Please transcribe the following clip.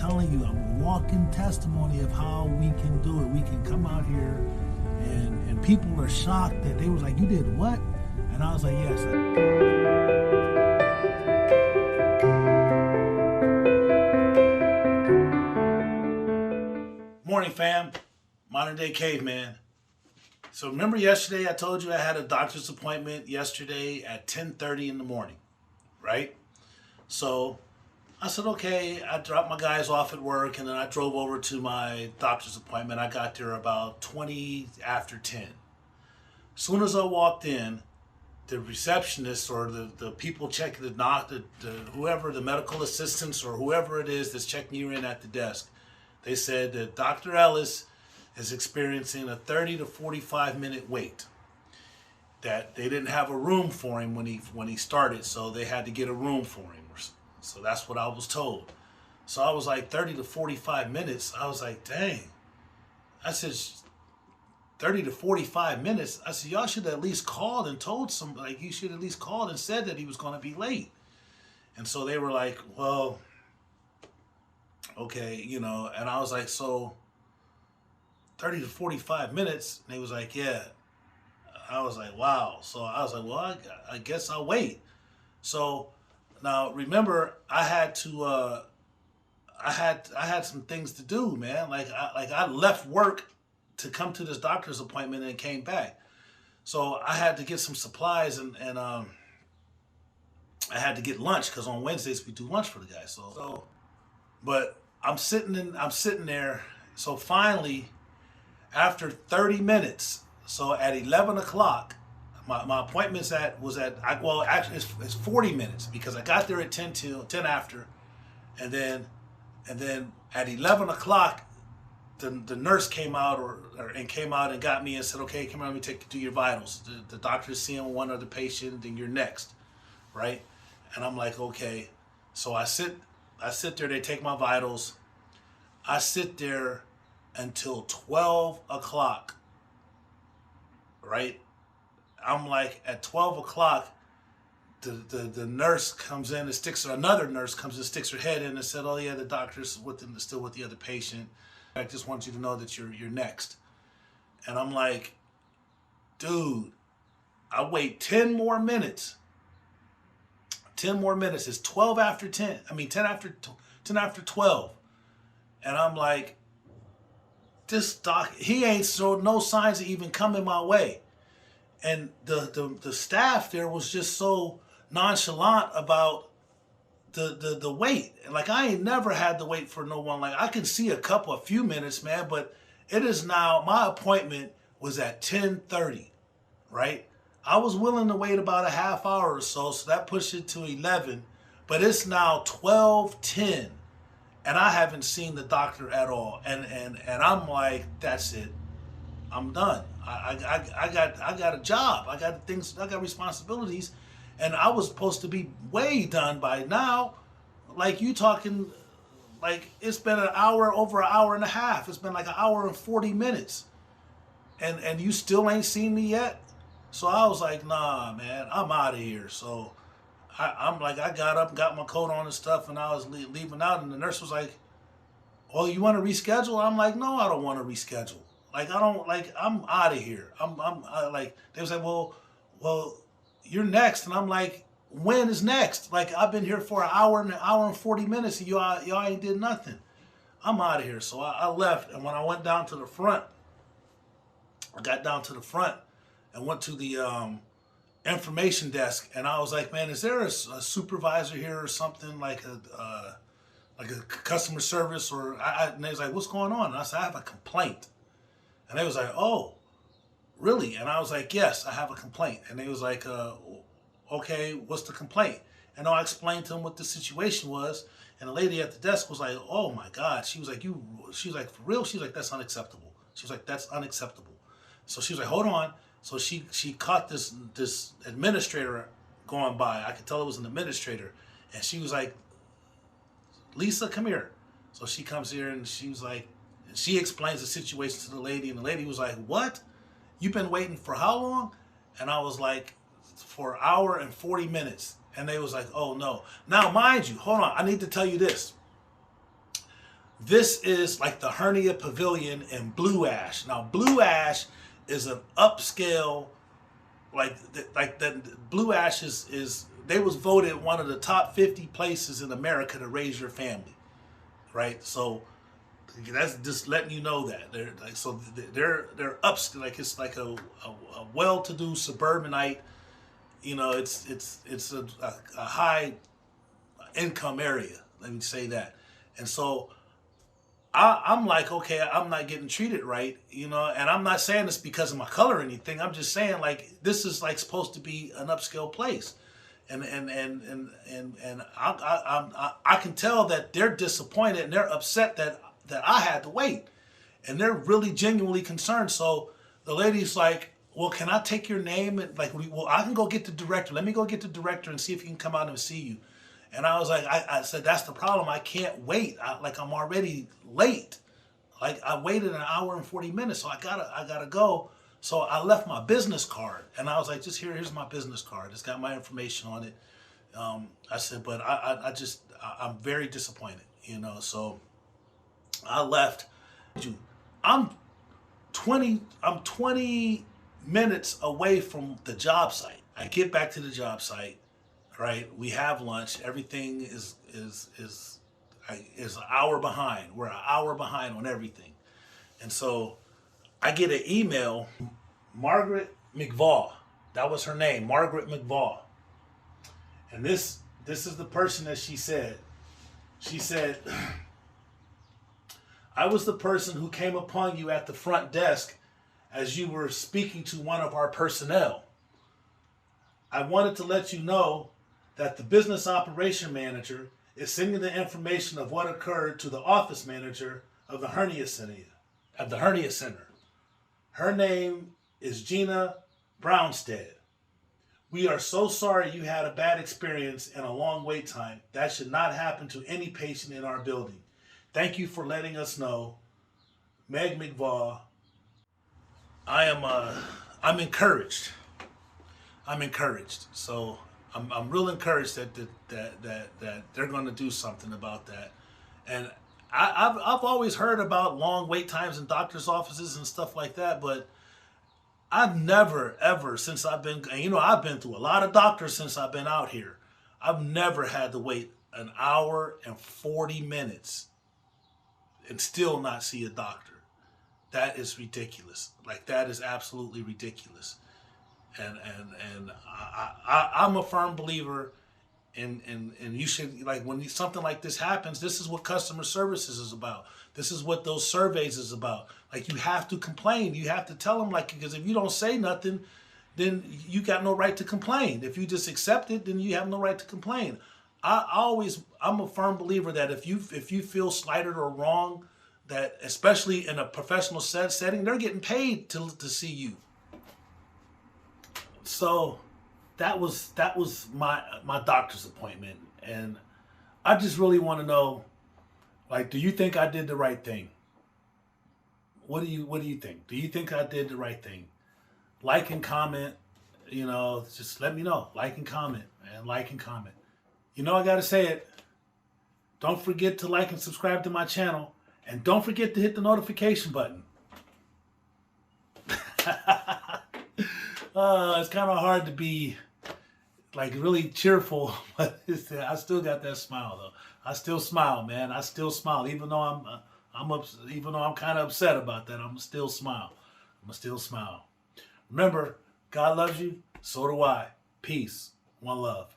telling you, I'm a walking testimony of how we can do it. We can come out here and people are shocked that they was like, you did what? And I was like, yes. Morning, fam. Modern day caveman. So remember yesterday I told you I had a doctor's appointment yesterday at 10:30 in the morning, right? So I said, okay, I dropped my guys off at work and then I drove over to my doctor's appointment. I got there about 20 after 10. As soon as I walked in, the receptionist or the people checking whoever, the medical assistants or whoever it is that's checking you in at the desk, they said that Dr. Ellis is experiencing a 30 to 45 minute wait. That they didn't have a room for him when he started, so they had to get a room for him. So that's what I was told. So I was like 30 to 45 minutes. I was like, dang. I said, 30 to 45 minutes? I said, y'all should have at least called and told somebody. Like, you should have at least called and said that he was going to be late. And so they were like, well, okay, you know. And I was like, so 30 to 45 minutes? And they was like, yeah. I was like, wow. So I was like, well, I guess I'll wait. So now remember, I had to. I had some things to do, man. Like I left work to come to this doctor's appointment and came back. So I had to get some supplies and I had to get lunch because on Wednesdays we do lunch for the guys. So but I'm sitting there. So finally, after 30 minutes, so at 11 o'clock. My appointment's actually it's 40 minutes because I got there at 10 after, and then at 11 o'clock the nurse came out and got me and said, okay, come on, let me take you to your vitals. The doctor's seeing one other patient, then you're next, right? And I'm like, okay. So I sit there, they take my vitals. I sit there until 12 o'clock, right? I'm like, at 12 o'clock, the nurse comes in and another nurse comes and sticks her head in and said, oh yeah, the doctor's still with the other patient. I just want you to know that you're next. And I'm like, dude, I wait 10 more minutes. 10 more minutes. It's 12 after 10. I mean, 10 after 12. And I'm like, this doc, he ain't showed no signs of even coming my way. And the staff there was just so nonchalant about the wait. Like, I ain't never had to wait for no one. Like, I can see a few minutes, man, but it is now, my appointment was at 10:30, right? I was willing to wait about a half hour or so that pushed it to 11, but it's now 12:10, and I haven't seen the doctor at all. And I'm like, that's it. I'm done. I got a job. I got things. I got responsibilities, and I was supposed to be way done by now. Like, you talking, like, it's been over an hour and a half. It's been like an hour and 40 minutes, and you still ain't seen me yet. So I was like, nah, man, I'm out of here. So I got up, got my coat on and stuff, and I was leaving out, and the nurse was like, "Oh, you want to reschedule?" I'm like, "No, I don't want to reschedule. Like, I'm out of here. Like, they was like, well, you're next. And I'm like, when is next? Like, I've been here for an hour and 40 minutes and y'all ain't did nothing. I'm out of here. So I left. And when I went down to the front, I got down to the front and went to the information desk. And I was like, man, is there a supervisor here or something, like a customer service? And they was like, what's going on? And I said, I have a complaint. And they was like, oh, really? And I was like, yes, I have a complaint. And they was like, okay, what's the complaint? And I explained to them what the situation was. And the lady at the desk was like, oh my God. She was like, for real? She was like, that's unacceptable. She was like, that's unacceptable. So she was like, hold on. So she caught this administrator going by. I could tell it was an administrator. And she was like, Lisa, come here. So she comes here and she was like, she explains the situation to the lady, and the lady was like, what? You've been waiting for how long? And I was like, for an hour and 40 minutes. And they was like, oh no. Now, mind you, hold on, I need to tell you this. This is like the hernia pavilion in Blue Ash. Now, Blue Ash is an upscale, like the Blue Ash is they was voted one of the top 50 places in America to raise your family, right? So that's just letting you know that they're like, so they're ups, like it's like a well-to-do suburbanite. You know, it's a high income area. Let me say that. And so I'm like, okay, I'm not getting treated right, you know, and I'm not saying this because of my color or anything. I'm just saying, like, this is like supposed to be an upscale place, and I can tell that they're disappointed and they're upset that I had to wait, and they're really genuinely concerned. So the lady's like, well, can I take your name? And like, well, I can go get the director. Let me go get the director and see if he can come out and see you. And I was like, I said, that's the problem. I can't wait. I'm already late. Like, I waited an hour and 40 minutes, so I gotta go. So I left my business card, and I was like, just here's my business card. It's got my information on it. I said, but I'm very disappointed, you know. So I left. I'm 20 minutes away from the job site. I get back to the job site. Right, we have lunch. Everything is an hour behind. We're an hour behind on everything, and so I get an email. Margaret McVaugh, that was her name, Margaret McVaugh, and this is the person that she said. She said, I was the person who came upon you at the front desk as you were speaking to one of our personnel. I wanted to let you know that the business operation manager is sending the information of what occurred to the office manager of the hernia center. Her name is Gina Brownstead. We are so sorry you had a bad experience and a long wait time. That should not happen to any patient in our building. Thank you for letting us know. Meg McVaugh. I'm encouraged. So I'm real encouraged that they're going to do something about that. And I've always heard about long wait times in doctors' offices and stuff like that, but I've never ever, since I've been, and you know, I've been through a lot of doctors since I've been out here. I've never had to wait an hour and 40 minutes and still not see a doctor. That is ridiculous. Like, that is absolutely ridiculous. And I'm a firm believer in you should, like, when something like this happens, this is what customer services is about. This is what those surveys is about. Like, you have to complain. You have to tell them, like, because if you don't say nothing, then you got no right to complain. If you just accept it, then you have no right to complain. I'm a firm believer that if you feel slighted or wrong, that especially in a professional setting, they're getting paid to see you. So that was my doctor's appointment, and I just really want to know, like, do you think I did the right thing? What do you think? Do you think I did the right thing? Like and comment, you know, just let me know. Like and comment, man. Like and comment. You know, I gotta say it. Don't forget to like and subscribe to my channel, and don't forget to hit the notification button. It's kind of hard to be like really cheerful, but I still got that smile though. I still smile, man. I still smile, even though I'm kind of upset about that. I'm still smile. Remember, God loves you. So do I. Peace. One love.